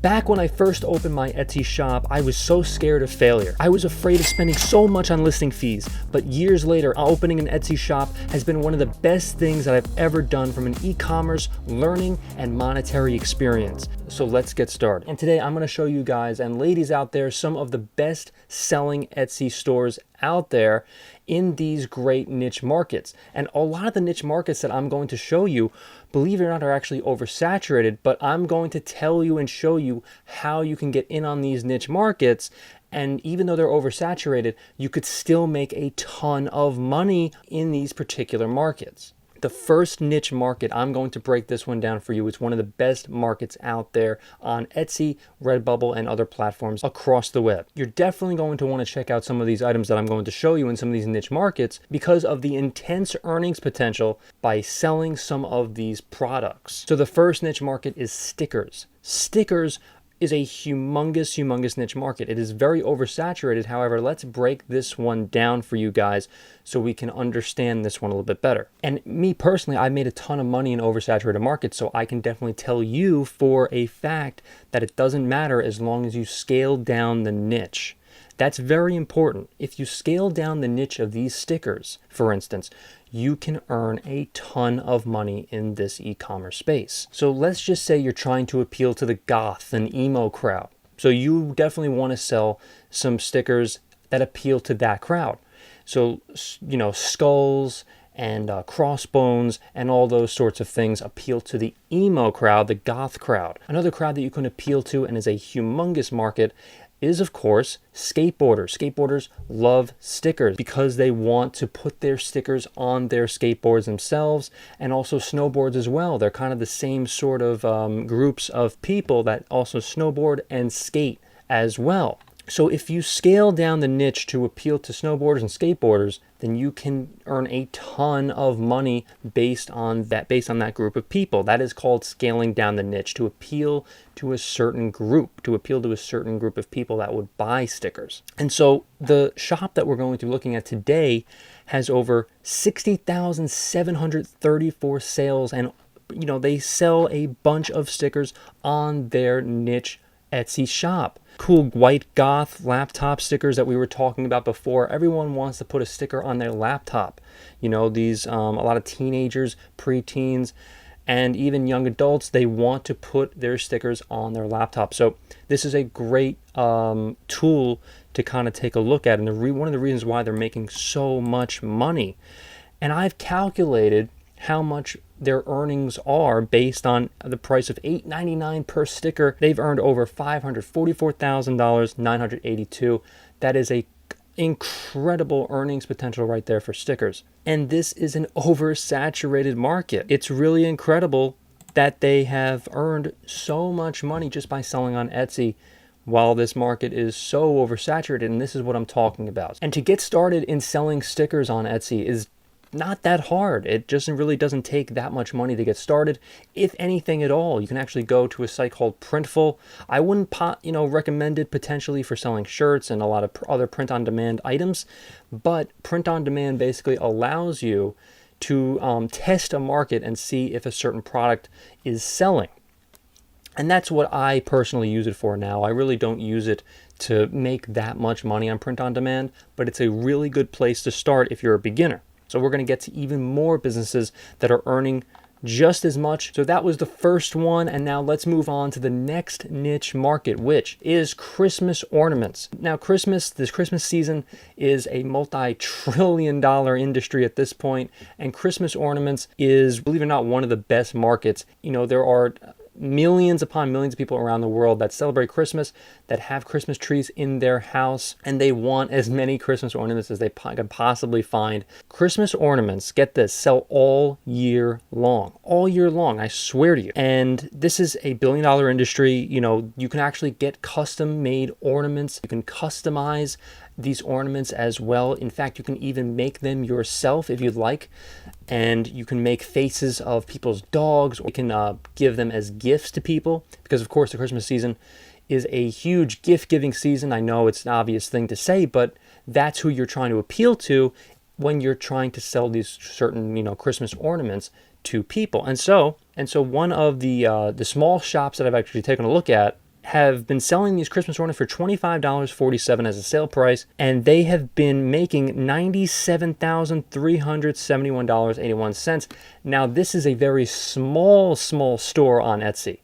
Back when I first opened my Etsy shop, I was so scared of failure. I was afraid of spending so much on listing fees, but years later, opening an Etsy shop has been one of the best things that I've ever done from an e-commerce, learning, and monetary experience. So let's get started. And today I'm going to show you guys and ladies out there some of the best selling Etsy stores out there in these great niche markets. And a lot of the niche markets that I'm going to show you, believe it or not, are actually oversaturated, but I'm going to tell you and show you how you can get in on these niche markets. And even though they're oversaturated, you could still make a ton of money in these particular markets. The first niche market, I'm going to break this one down for you. It's one of the best markets out there on Etsy, Redbubble, and other platforms across the web. You're definitely going to want to check out some of these items that I'm going to show you in some of these niche markets because of the intense earnings potential by selling some of these products. So the first niche market is stickers. Stickers is a humongous niche market. It is very oversaturated. However, let's break this one down for you guys so we can understand this one a little bit better. And me personally, I made a ton of money in oversaturated markets, so I can definitely tell you for a fact that it doesn't matter as long as you scale down the niche. That's very important. If you scale down the niche of these stickers, for instance, you can earn a ton of money in this e-commerce space. So let's just say you're trying to appeal to the goth and emo crowd. So you definitely want to sell some stickers that appeal to that crowd. So, you know, skulls and crossbones and all those sorts of things appeal to the emo crowd, the goth crowd. Another crowd that you can appeal to and is a humongous market is, of course, skateboarders. Skateboarders love stickers because they want to put their stickers on their skateboards themselves, and also snowboards as well. They're kind of the same sort of groups of people that also snowboard and skate as well. So if you scale down the niche to appeal to snowboarders and skateboarders, then you can earn a ton of money based on that group of people. That is called scaling down the niche, to appeal to a certain group, of people that would buy stickers. And so the shop that we're going to be looking at today has over 60,734 sales, and you know, they sell a bunch of stickers on their niche Etsy shop. Cool white goth laptop stickers that we were talking about before. Everyone wants to put a sticker on their laptop. You know, these a lot of teenagers, preteens, and even young adults, they want to put their stickers on their laptop. So this is a great tool to kind of take a look at, and one of the reasons why they're making so much money. And I've calculated how much their earnings are based on the price of $8.99 per sticker. They've earned over $544,982. That is a incredible earnings potential right there for stickers. And this is an oversaturated market. It's really incredible that they have earned so much money just by selling on Etsy while this market is so oversaturated, and this is what I'm talking about. And to get started in selling stickers on Etsy is not that hard. It just really doesn't take that much money to get started, if anything at all. You can actually go to a site called Printful. I wouldn't recommend it potentially for selling shirts and a lot of other print-on-demand items, but print-on-demand basically allows you to test a market and see if a certain product is selling. And that's what I personally use it for now. I really don't use it to make that much money on print-on-demand, but it's a really good place to start if you're a beginner. So we're going to get to even more businesses that are earning just as much. So that was the first one, and now let's move on to the next niche market, which is Christmas ornaments. Now this Christmas season is a multi-trillion-dollar industry at this point, and Christmas ornaments is, believe it or not, one of the best markets. You know, there are millions upon millions of people around the world that celebrate Christmas, that have Christmas trees in their house, and they want as many Christmas ornaments as they can possibly find. Christmas ornaments, get this, sell all year long. All year long, I swear to you. And this is a billion-dollar industry. You know, you can actually get custom-made ornaments. You can customize these ornaments as well. In fact, you can even make them yourself if you'd like. And you can make faces of people's dogs, or you can give them as gifts to people, because of course the Christmas season is a huge gift-giving season. I know it's an obvious thing to say, but that's who you're trying to appeal to when you're trying to sell these certain, you know, Christmas ornaments to people. And so one of the small shops that I've actually taken a look at have been selling these Christmas ornaments for $25.47 as a sale price, and they have been making $97,371.81. Now, this is a very small store on Etsy.